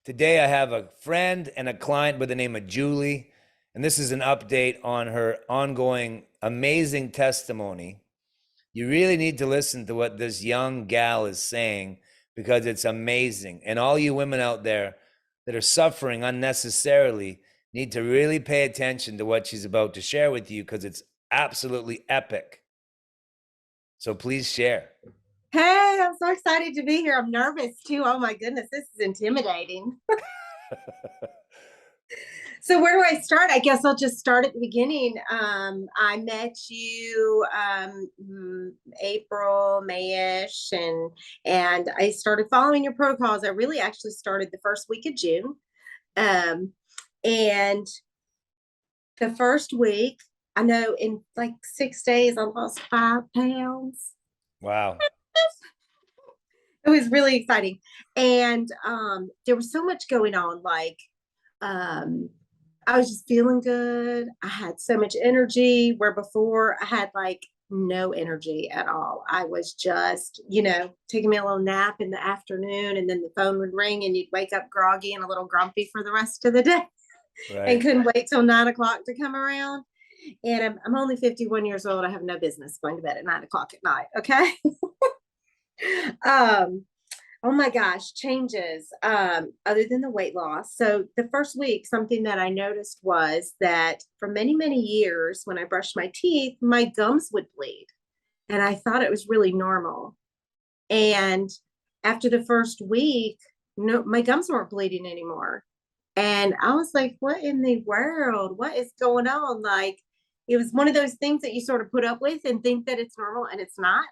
Today I have a friend and a client by the name of Julie, and this is an update on her ongoing amazing testimony. You really need to listen to what this young gal is saying because it's amazing. And all you women out there that are suffering unnecessarily need to really pay attention to what she's about to share with you because it's absolutely epic. So please share. Hey, I'm so excited to be here. I'm nervous too. Oh my goodness, this is intimidating. So where do I start? I guess I'll just start at the beginning. I met you April, Mayish, and I started following your protocols. I really actually started the first week of June. And the first week, I know in like 6 days, I lost 5 pounds. Wow. It was really exciting. And there was so much going on. Like, I was just feeling good. I had so much energy where before I had like no energy at all. I was just, taking me a little nap in the afternoon, and then the phone would ring and you'd wake up groggy and a little grumpy for the rest of the day and Right. couldn't wait till 9 o'clock to come around. And I'm only 51 years old. I have no business going to bed at 9 o'clock at night. Okay. um, oh my gosh, changes other than the weight loss. So the first week, something that I noticed was that for many, many years, when I brushed my teeth, my gums would bleed. And I thought it was really normal. And after the first week, no, my gums weren't bleeding anymore. And I was like, what in the world? What is going on? Like, it was one of those things that you sort of put up with and think that it's normal, and it's not.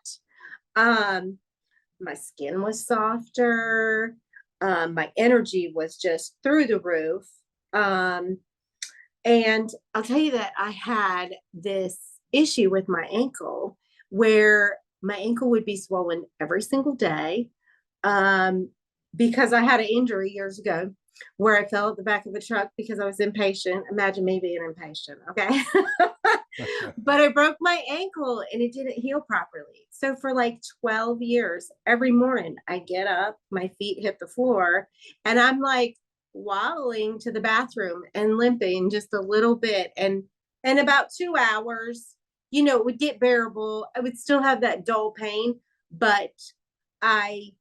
My skin was softer. My energy was just through the roof. And I'll tell you that I had this issue with my ankle where my ankle would be swollen every single day, because I had an injury years ago where I fell at the back of a truck because I was impatient. Imagine me being impatient. Okay. But I broke my ankle and it didn't heal properly. So for like 12 years, every morning I get up, my feet hit the floor, and I'm like waddling to the bathroom and limping just a little bit. And about 2 hours, it would get bearable. I would still have that dull pain, but I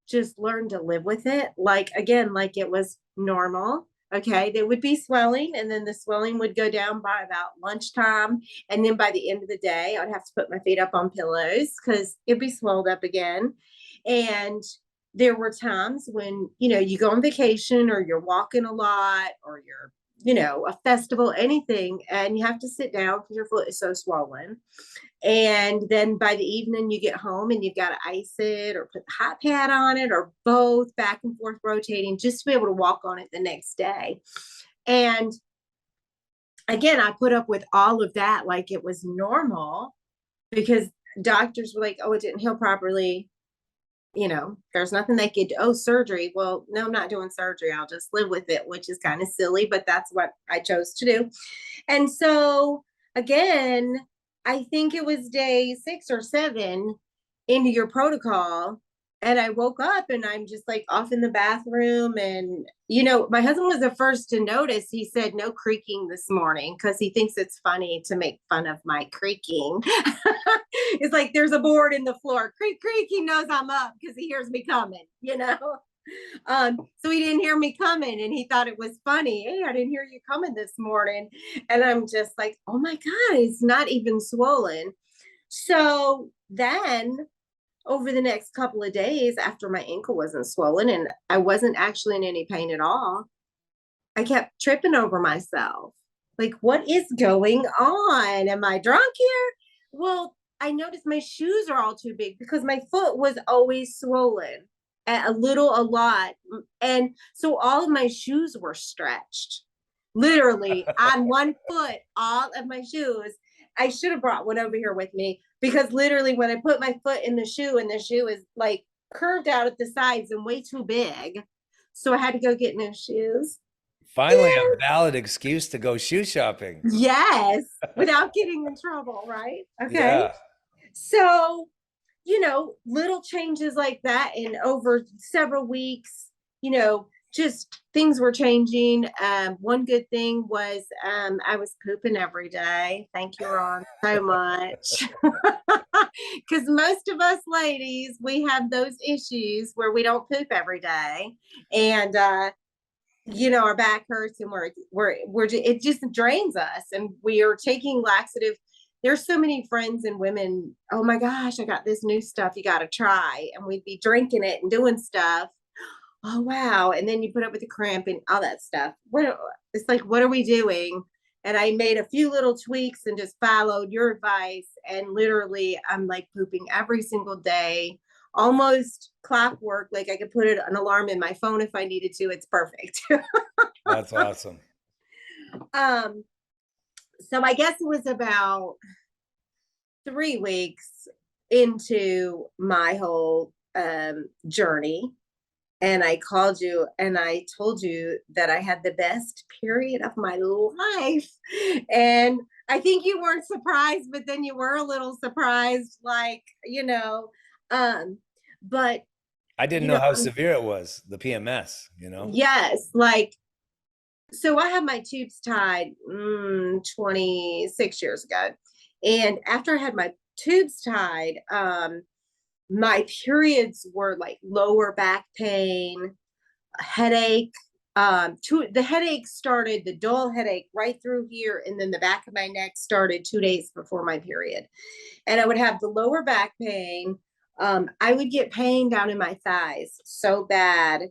just learned to live with it. Like, again, like it was normal. Okay. There would be swelling, and then the swelling would go down by about lunchtime. And then by the end of the day, I'd have to put my feet up on pillows because it'd be swelled up again. And there were times when, you go on vacation or you're walking a lot or you're, a festival, anything, and you have to sit down because your foot is so swollen. And then by the evening, you get home and you've got to ice it or put the hot pad on it or both, back and forth rotating, just to be able to walk on it the next day. And again, I put up with all of that like it was normal because doctors were like, oh, it didn't heal properly. There's nothing they could, oh, surgery. Well, no, I'm not doing surgery. I'll just live with it, which is kind of silly, but that's what I chose to do. And so again, I think it was day 6 or 7 into your protocol. And I woke up and I'm just like off in the bathroom. And, my husband was the first to notice. He said, no creaking this morning, because he thinks it's funny to make fun of my creaking. It's like there's a board in the floor. Creak, creak. He knows I'm up because he hears me coming. So he didn't hear me coming and he thought it was funny. Hey, I didn't hear you coming this morning. And I'm just like, oh my God, it's not even swollen. So then over the next couple of days after my ankle wasn't swollen and I wasn't actually in any pain at all, I kept tripping over myself. Like, what is going on? Am I drunk here? Well, I noticed my shoes are all too big because my foot was always swollen a little, a lot. And so all of my shoes were stretched. Literally on one foot, all of my shoes. I should have brought one over here with me because literally when I put my foot in the shoe and the shoe is like curved out at the sides and way too big. So I had to go get new shoes. Finally, a valid excuse to go shoe shopping. Yes, without getting in trouble, right? Okay. Yeah. So, little changes like that in over several weeks, just things were changing. One good thing was I was pooping every day. Thank you, Ron, so much. Because most of us ladies, we have those issues where we don't poop every day. And our back hurts and it just drains us, and we are taking laxative. There's so many friends and women, oh my gosh, I got this new stuff you got to try, and we'd be drinking it and doing stuff. Oh wow. And then you put up with the cramp and all that stuff. It's like, what are we doing? And I made a few little tweaks and just followed your advice, and literally I'm like pooping every single day, almost clockwork. Like I could put an alarm in my phone if I needed to. It's perfect. That's awesome. um so I guess it was about 3 weeks into my whole journey, and I called you and I told you that I had the best period of my life. And I think you weren't surprised, but then you were a little surprised, like, but I didn't know how severe it was, the PMS, you know? yes, like, so I had my tubes tied 26 years ago. And after I had my tubes tied, my periods were like lower back pain, headache. The headache started, the dull headache right through here, and then the back of my neck started 2 days before my period. And I would have the lower back pain. I would get pain down in my thighs so bad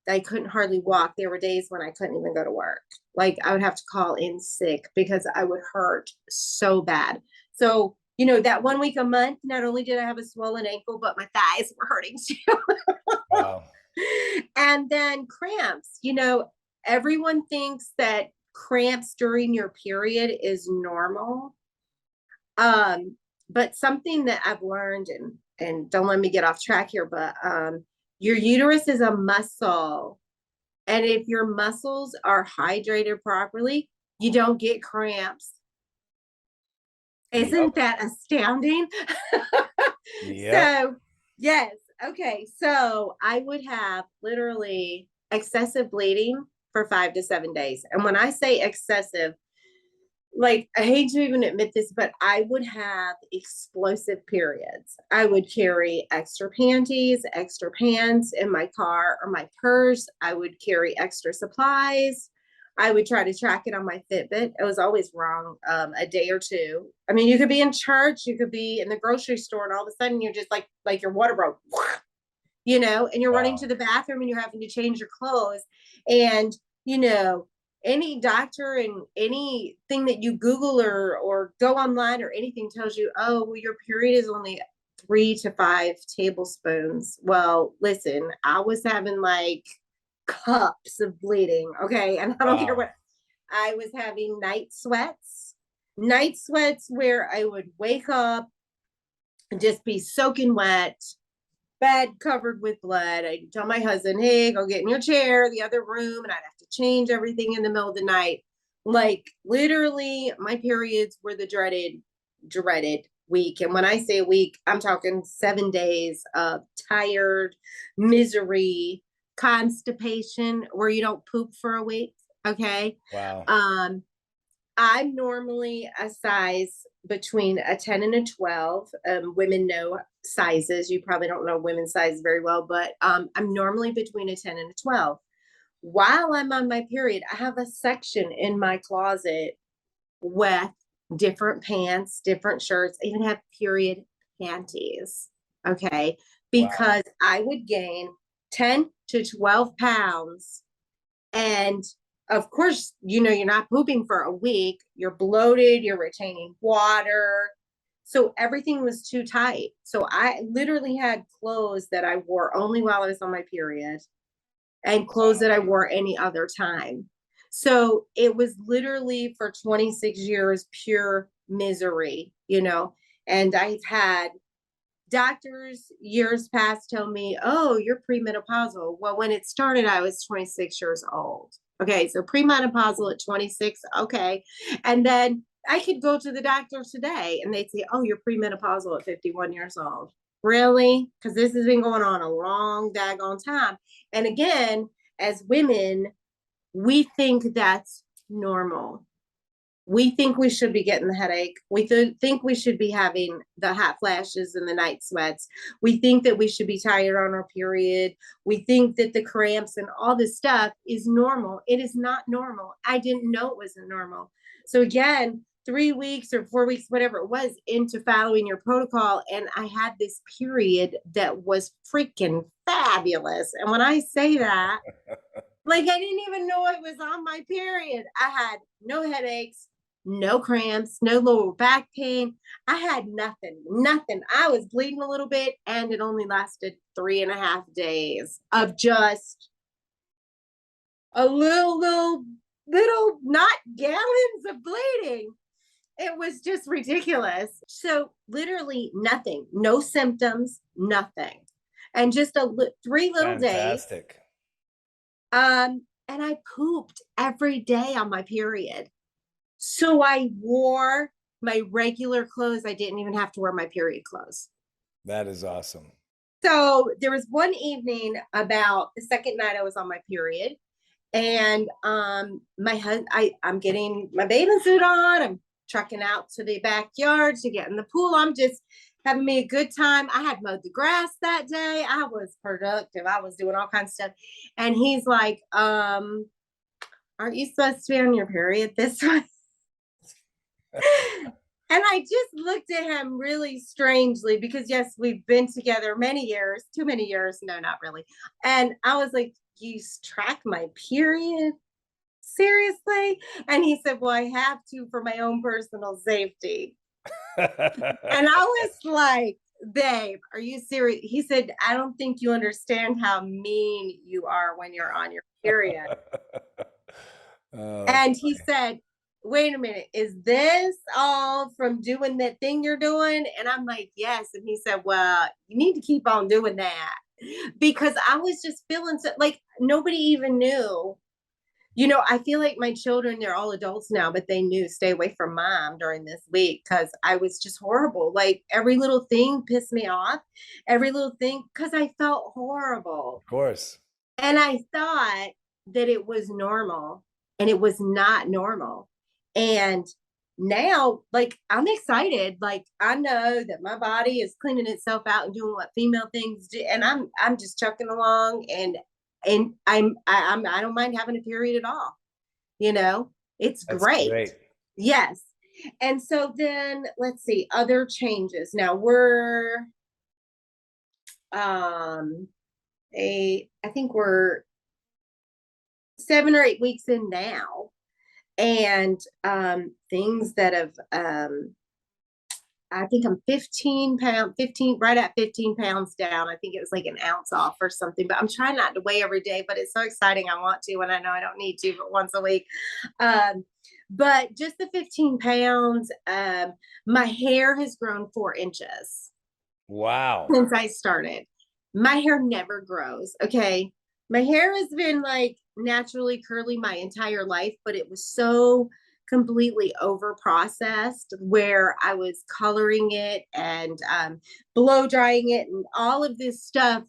that I couldn't hardly walk. There were days when I couldn't even go to work. Like I would have to call in sick because I would hurt so bad. So, that 1 week a month, not only did I have a swollen ankle, but my thighs were hurting too. Wow. And then cramps, everyone thinks that cramps during your period is normal. But something that I've learned, and don't let me get off track here, but your uterus is a muscle. And if your muscles are hydrated properly, you don't get cramps. Isn't that astounding? Yep. So, yes. Okay. So I would have literally excessive bleeding for 5 to 7 days. And when I say excessive, like, I hate to even admit this, but I would have explosive periods. I would carry extra panties, extra pants in my car or my purse. I would carry extra supplies. I would try to track it on my Fitbit. It was always wrong a day or two. I mean, you could be in church, you could be in the grocery store, and all of a sudden you're just like your water broke, and you're running to the bathroom and you're having to change your clothes. And, any doctor and anything that you Google or go online or anything tells you, oh, well, your period is only 3 to 5 tablespoons. Well, listen, I was having like cups of bleeding. Okay. And I don't care what, I was having night sweats where I would wake up and just be soaking wet, bed covered with blood. I'd tell my husband, hey, go get in your chair, the other room, and I'd have to change everything in the middle of the night. Like literally, my periods were the dreaded week. And when I say week, I'm talking 7 days of tired, misery, constipation, where you don't poop for a week. Okay. Wow. I'm normally a size between a 10 and a 12. Women know sizes. You probably don't know women's size very well, but I'm normally between a 10 and a 12. While I'm on my period, I have a section in my closet with different pants, different shirts. I even have period panties. Okay. Because I would gain 10 to 12 pounds. And of course, you're not pooping for a week. You're bloated, you're retaining water. So everything was too tight. So I literally had clothes that I wore only while I was on my period and clothes that I wore any other time. So it was literally for 26 years, pure misery, and I've had doctors years past tell me, oh, you're premenopausal. Well, when it started, I was 26 years old. Okay, so premenopausal at 26. Okay. And then I could go to the doctor today and they'd say, oh, you're premenopausal at 51 years old. Really? Because this has been going on a long daggone time. And again, as women, we think that's normal. We think we should be getting the headache. We think we should be having the hot flashes and the night sweats. We think that we should be tired on our period. We think that the cramps and all this stuff is normal. It is not normal. I didn't know it wasn't normal. So again, 3 weeks or 4 weeks, whatever it was, into following your protocol, and I had this period that was freaking fabulous. And when I say that, like, I didn't even know it was on my period. I had no headaches, no cramps, no lower back pain. I had nothing. I was bleeding a little bit, and it only lasted 3.5 days of just a little, not gallons of bleeding. It was just ridiculous. So literally nothing, no symptoms, nothing. And just 3 little days. Fantastic. And I pooped every day on my period. So I wore my regular clothes. I didn't even have to wear my period clothes. That is awesome. So there was one evening about the second night I was on my period, and my husband, I'm getting my bathing suit on. I'm trucking out to the backyard to get in the pool. I'm just having me a good time. I had mowed the grass that day. I was productive. I was doing all kinds of stuff. And he's like, aren't you supposed to be on your period this way? And I just looked at him really strangely because, yes, we've been together many years, too many years. No, not really. And I was like, you track my period? Seriously? And he said, well, I have to for my own personal safety. And I was like, babe, are you serious? He said, I don't think you understand how mean you are when you're on your period. Oh, And he said, wait a minute, is this all from doing that thing you're doing? And I'm like, yes. And he said, well, you need to keep on doing that, because I was just feeling so, like, nobody even knew. You know, I feel like my children, they're all adults now, but they knew, stay away from mom during this week, because I was just horrible. Like, every little thing pissed me off, every little thing, because I felt horrible. of course. And I thought that it was normal, and it was not normal. And now, like, I'm excited. Like, I know that my body is cleaning itself out and doing what female things do, and I'm just chucking along, and I don't mind having a period at all. You know, it's That's great. great. Yes. And so then let's see other changes. Now we're I think we're 7 or 8 weeks in now, and things that have I think I'm 15 right at 15 pounds down. I think it was like an ounce off or something, but I'm trying not to weigh every day, but it's so exciting. I want to, and I know I don't need to, but once a week. But just the 15 pounds, my hair has grown 4 inches Wow. since I started. My hair never grows. Okay. My hair has been like naturally curly my entire life, but it was so completely over processed where I was coloring it and blow drying it and all of this stuff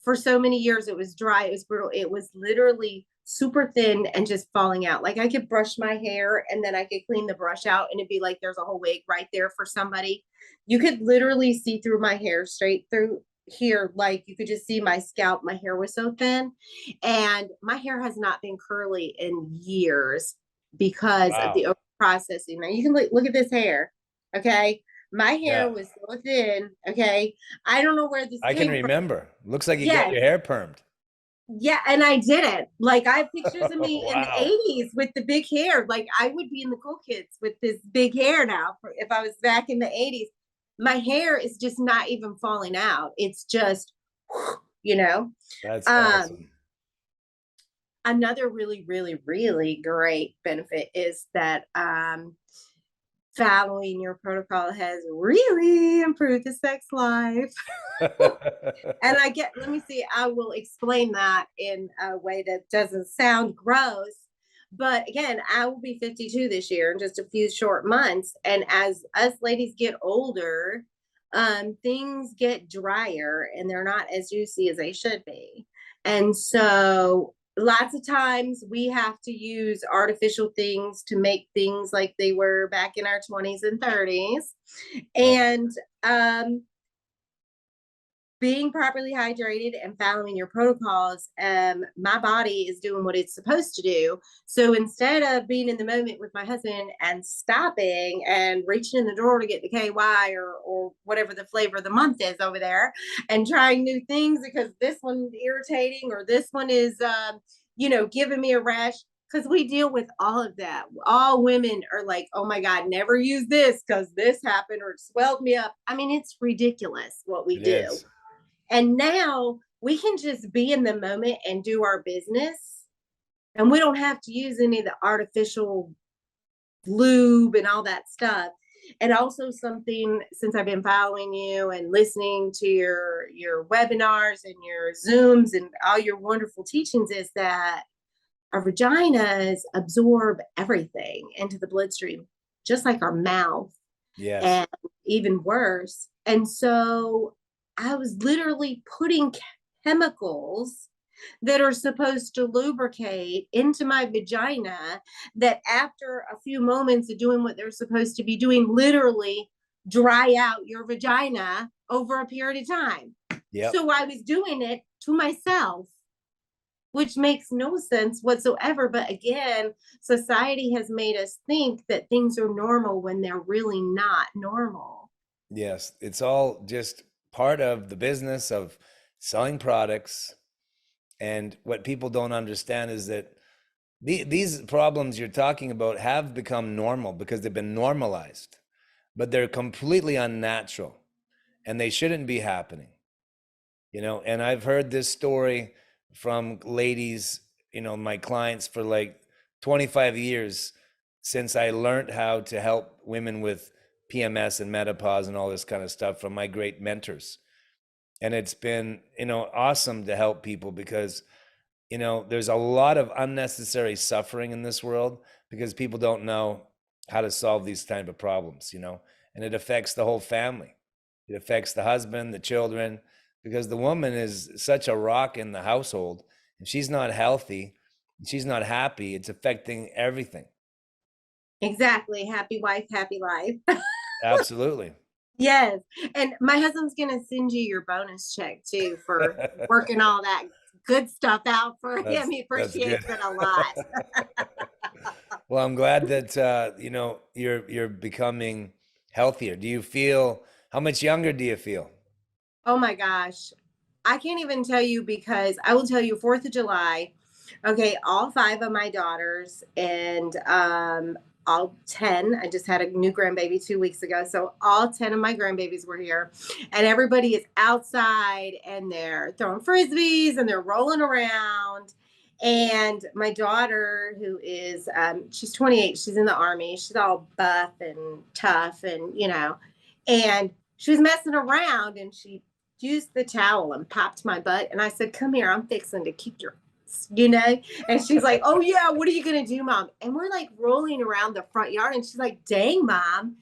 for so many years. It was dry, it was brittle, it was literally super thin and just falling out. Like, I could brush my hair and then I could clean the brush out and it'd be like there's a whole wig right there for somebody. You could literally see through my hair straight through here. Like, you could just see my scalp. My hair was so thin, and my hair has not been curly in years because of Wow. the over processing. Now you can look at this hair. Okay. My hair Yeah. was so thin. Okay. I don't know where this I can came from. remember. Looks like you got Yes. your hair permed. Yeah, and I didn't. Like, I have pictures of me in the Wow. 80s with the big hair. Like, I would be in the cool kids with this big hair now if I was back in the 80s. My hair is just not even falling out. It's just, you know. That's Um, awesome. Another really, really, really great benefit is that following your protocol has really improved the sex life. And let me see, I will explain that in a way that doesn't sound gross. But again, I will be 52 this year in just a few short months. And as us ladies get older, things get drier and they're not as juicy as they should be. And so lots of times we have to use artificial things to make things like they were back in our 20s and 30s. Yep. And being properly hydrated and following your protocols, my body is doing what it's supposed to do. So instead of being in the moment with my husband and stopping and reaching in the drawer to get the KY or whatever the flavor of the month is over there and trying new things because this one's irritating or this one is, giving me a rash, because we deal with all of that. All women are like, oh my God, never use this because this happened or it swelled me up. I mean, it's ridiculous what we It do. is. And now we can just be in the moment and do our business. And we don't have to use any of the artificial lube and all that stuff. And also something, since I've been following you and listening to your webinars and your Zooms and all your wonderful teachings, is that our vaginas absorb everything into the bloodstream, just like our mouth, Yes. and even worse. And so I was literally putting chemicals that are supposed to lubricate into my vagina that after a few moments of doing what they're supposed to be doing, literally dry out your vagina over a period of time. Yep. So I was doing it to myself, which makes no sense whatsoever. But again, society has made us think that things are normal when they're really not normal. Yes. It's all just part of the business of selling products. And what people don't understand is that these problems you're talking about have become normal because they've been normalized, but they're completely unnatural and they shouldn't be happening. And I've heard this story from ladies, my clients for like 25 years since I learned how to help women with PMS and menopause and all this kind of stuff from my great mentors. And it's been, awesome to help people because, there's a lot of unnecessary suffering in this world because people don't know how to solve these type of problems, and it affects the whole family. It affects the husband, the children, because the woman is such a rock in the household. If she's not healthy, she's not happy, it's affecting everything. Exactly. Happy wife, happy life. Absolutely. Yes. And my husband's going to send you your bonus check too for working all that good stuff out for him. that's He that's good. appreciates it a lot. Well, I'm glad that you're becoming healthier. Do you feel, how much younger do you feel? Oh my gosh. I can't even tell you, because I will tell you 4th of July. Okay, all 5 of my daughters and all 10. I just had a new grandbaby 2 weeks ago. So all 10 of my grandbabies were here. And everybody is outside and they're throwing frisbees and they're rolling around. And my daughter, who is she's 28, she's in the army. She's all buff and tough and she was messing around and she used the towel and popped my butt. And I said, come here, I'm fixing to kick your ass. And she's like, oh yeah, what are you gonna do, mom? And we're like rolling around the front yard and she's like, dang, mom,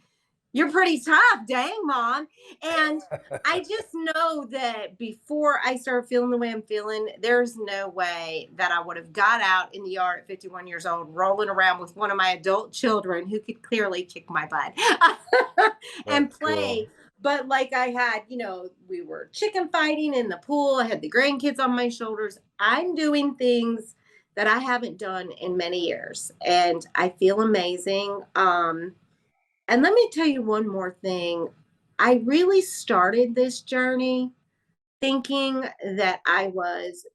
you're pretty tough. Dang, mom. And I just know that before I started feeling the way I'm feeling, there's no way that I would have got out in the yard at 51 years old, rolling around with one of my adult children who could clearly kick my butt and That's cool. play. But like I had, we were chicken fighting in the pool. I had the grandkids on my shoulders. I'm doing things that I haven't done in many years, and I feel amazing. And let me tell you one more thing. I really started this journey thinking that I was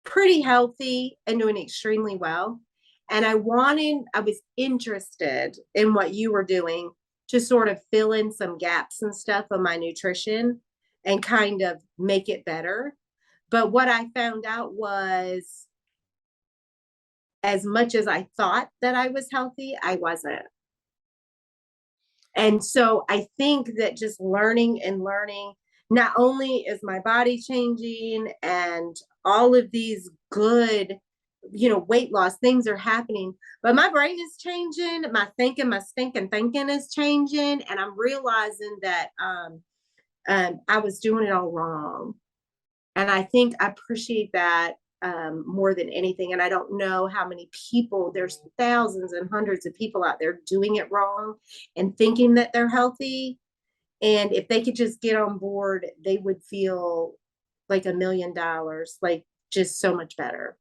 pretty healthy and doing extremely well. And I was interested in what you were doing to sort of fill in some gaps and stuff of my nutrition and kind of make it better. But what I found out was, as much as I thought that I was healthy, I wasn't. And so I think that just learning and learning, not only is my body changing and all of these good, weight loss things are happening, but my brain is changing. My stinking thinking is changing. And I'm realizing that I was doing it all wrong. And I think I appreciate that. more than anything. And I don't know how many people, there's thousands and hundreds of people out there doing it wrong and thinking that they're healthy. And if they could just get on board, they would feel like $1,000,000, like just so much better.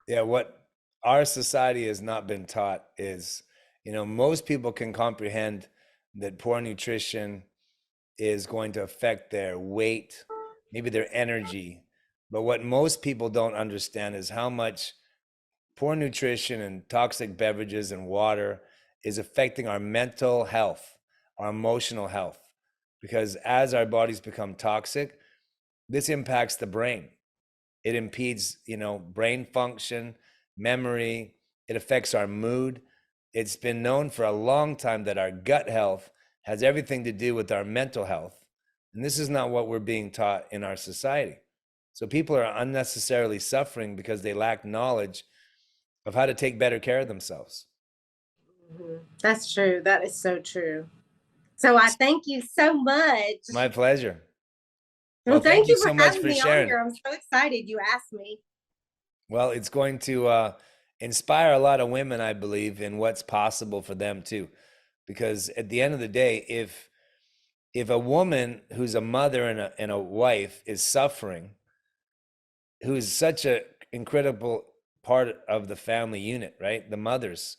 Yeah, what our society has not been taught is, most people can comprehend that poor nutrition is going to affect their weight, maybe their energy. But what most people don't understand is how much poor nutrition and toxic beverages and water is affecting our mental health, our emotional health. Because as our bodies become toxic, this impacts the brain. It impedes, brain function, memory. It affects our mood. It's been known for a long time that our gut health has everything to do with our mental health. And this is not what we're being taught in our society. So people are unnecessarily suffering because they lack knowledge of how to take better care of themselves. That's true. That is so true. So I thank you so much. My pleasure. Well, Well, thank thank you you for so much having for me on sharing. here. I'm so excited you asked me. Well, it's going to inspire a lot of women, I believe, in what's possible for them too. Because at the end of the day, if a woman who's a mother and a wife is suffering, who is such an incredible part of the family unit, right? The mothers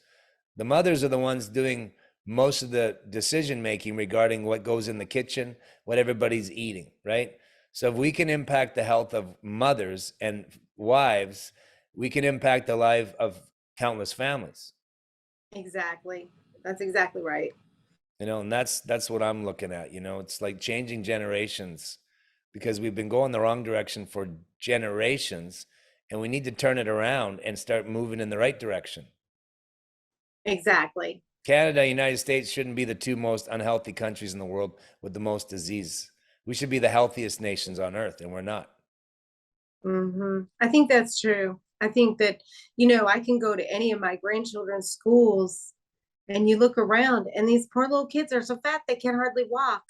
are the ones doing most of the decision making regarding what goes in the kitchen, what everybody's eating, right? So if we can impact the health of mothers and wives, we can impact the life of countless families. Exactly. That's exactly right. And that's what I'm looking at. It's like changing generations because we've been going the wrong direction for generations, and we need to turn it around and start moving in the right direction. Exactly. Canada, United States shouldn't be the two most unhealthy countries in the world with the most disease. We should be the healthiest nations on earth, and we're not. I think that's true. I think that, I can go to any of my grandchildren's schools and you look around and these poor little kids are so fat they can hardly walk.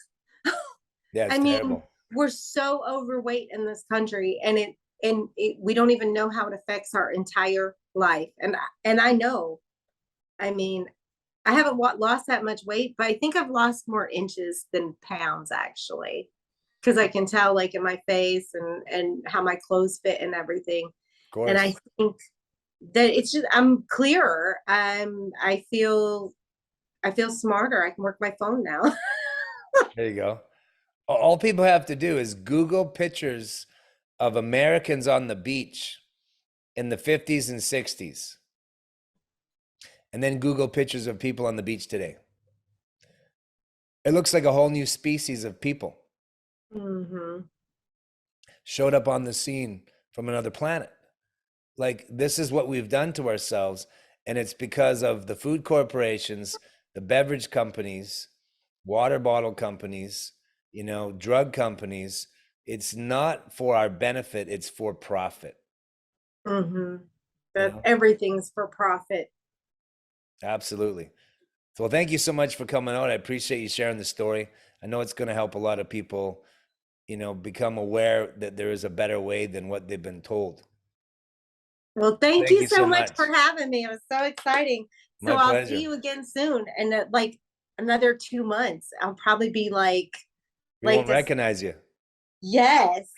Yeah, I it's mean, terrible. we're so overweight in this country, and we don't even know how it affects our entire life. And I know, I mean, I haven't lost that much weight, but I think I've lost more inches than pounds actually, because I can tell like in my face and how my clothes fit and everything. Of And I course. think that it's just I'm clearer. I feel smarter. I can work my phone now. There you go. All people have to do is Google pictures of Americans on the beach in the 50s and 60s, and then Google pictures of people on the beach today. It looks like a whole new species of people hmm showed up on the scene from another planet. Like, this is what we've done to ourselves, and it's because of the food corporations, the beverage companies, water bottle companies, drug companies. It's not for our benefit, it's for profit. hmm you That know everything's for profit. Absolutely. So, well, thank you so much for coming out. I appreciate you sharing the story. I know it's going to help a lot of people, become aware that there is a better way than what they've been told. Well, thank Thank you you so so much much. for having me. It was so exciting. So My I'll see pleasure. you again soon. And like another 2 months, I'll probably be We won't like a, recognize you. yes.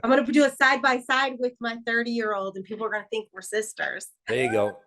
I'm gonna do a side by side with my 30-year-old, and people are gonna think we're sisters. There you go.